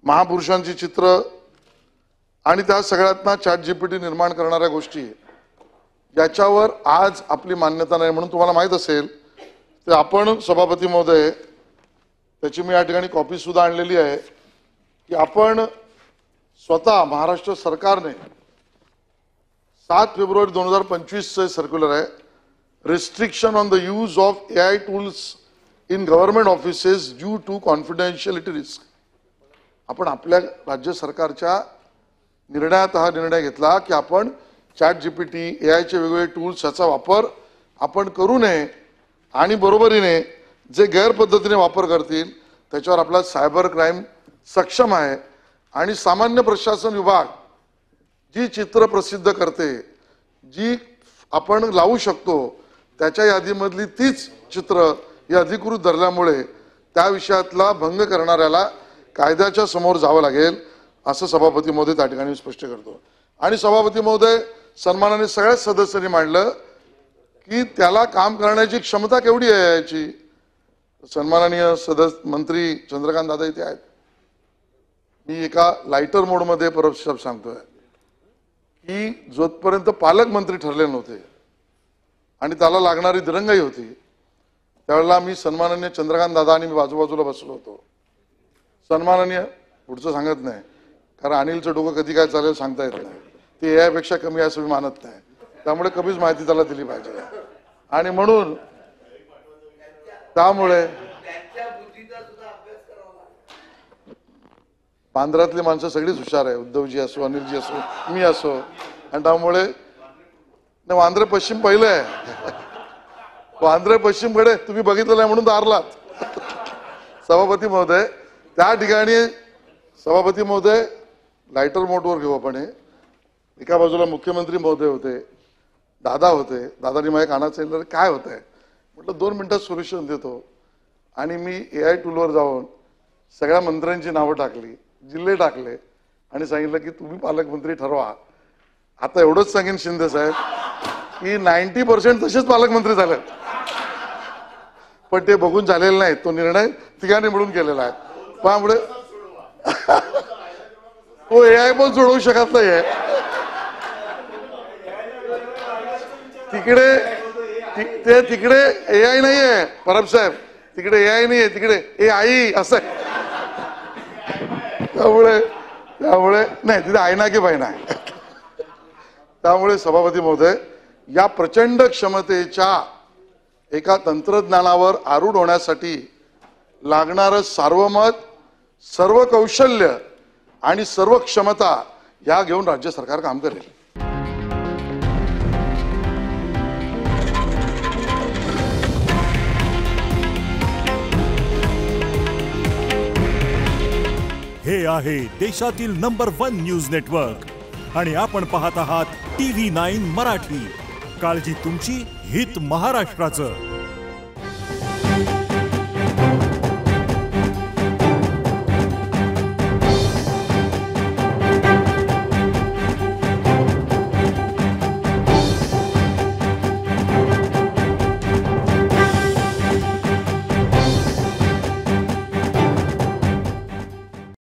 महापुरुषांची चित्र आणि त्या सगळ्यातना ChatGPT निर्माण करणाऱ्या गोष्टी याच्यावर आज आपली मान्यता नाही म्हणून तुम्हाला माहित असेल तर आपण सभापती महोदय त्याची मी या ठिकाणी कॉपी सुद्धा आणलेली आहे की आपण स्वतः महाराष्ट्र सरकारने 7 फेब्रुवारी 2025 चे सर्क्युलर आहे restriction on the use of AI tools in government offices due to confidentiality risk आपण आपल्या राज्य सरकारच्या निर्णयात हा निर्णय घेतला की आपण ChatGPT AI चे वेगवेगळे टूल्स याचा वापर आपण करू नये आणि बरोबरीने जे गैरपद्धतीने वापर करतील त्याच्यावर आपला सायबर क्राइम सक्षम आहे आणि सामान्य प्रशासन विभाग जी चित्र प्रसिद्ध करते जी आपण लावू शकतो त्याच्या यादीमधली तीच चित्र ही अधिकृत धरल्यामुळे त्या विषयातला भंग करणाऱ्याला कायद्याच्या समोर जावं लागेल असं सभापती महोदय त्या ठिकाणी स्पष्ट करतो। आणि सभापती महोदय सन्मानाने सगळ्या सदस्यांनी मांडलं की त्याला काम करण्याची क्षमता केवढी आहे याची। सन्माननीय सदस्य मंत्री चंद्रकांत दादा इथे आहेत। मी एका लाइटर मोड मध्ये परत शब्द सांगतोय की जोपर्यंत पालकमंत्री ठरले नव्हते आणि त्याला लागणारी दिरंगाई होती त्यावेळेला मी सन्माननीय चंद्रकांत दादा आणि मी बाजूबाजूला बसलो होतो। सन्माननीय पुढचं सांगत नाही कारण अनिलचं डोकं कधी काय चालेल सांगता येत नाही ते AI पेक्षा कमी असं मी मानत नाही त्यामुळे कमीच माहिती त्याला दिली पाहिजे आणि म्हणून त्यामुळे बांद्रातली माणसं सगळीच हुशार आहे उद्धवजी असो अनिलजी असो मी असो आणि त्यामुळे वांद्रे पश्चिम पहिलं आहे वांद्रे पश्चिमकडे तुम्ही बघितलं नाही म्हणून दारलात सभापती महोदय त्या ठिकाणी सभापती महोदय लाइटर मोडवर घेऊ आपण एका बाजूला मुख्यमंत्री महोदय होते दादा होते दादानी माझ्या कानात सांगितलं काय होतंय म्हटलं 2 मिनिटात सोल्युशन देतो आणि मी AI टूलवर जाऊन सगळ्या मंत्र्यांची नावं टाकली जिल्हे टाकले आणि सांगितलं की तुम्ही पालकमंत्री ठरवा। आता एवढंच सांगेन शिंदे साहेब की 90% तसेच पालकमंत्री झाले पण ते बघून झालेलं नाही तो निर्णय तिघांनी मिळून केलेला आहे त्यामुळे तो AI पण सोडवू शकत नाहीये तिकडे AI नाहीये परब साहेब तिकडे AI नाहीये तिकडे AI असं त्यामुळे नाही तिथे आयना की बायना त्यामुळे सभापती महोदय या प्रचंड क्षमतेच्या एका तंत्रज्ञानावर आरूढ होण्यासाठी लागणारं सार्वमत सर्व कौशल्य आणि सर्व क्षमता या घेऊन राज्य सरकार काम करेल। हे आहे देशातील नंबर 1 न्यूज नेटवर्क आणि आपण पाहत आहात TV9 मराठी। काळजी तुमची, हित महाराष्ट्राचं।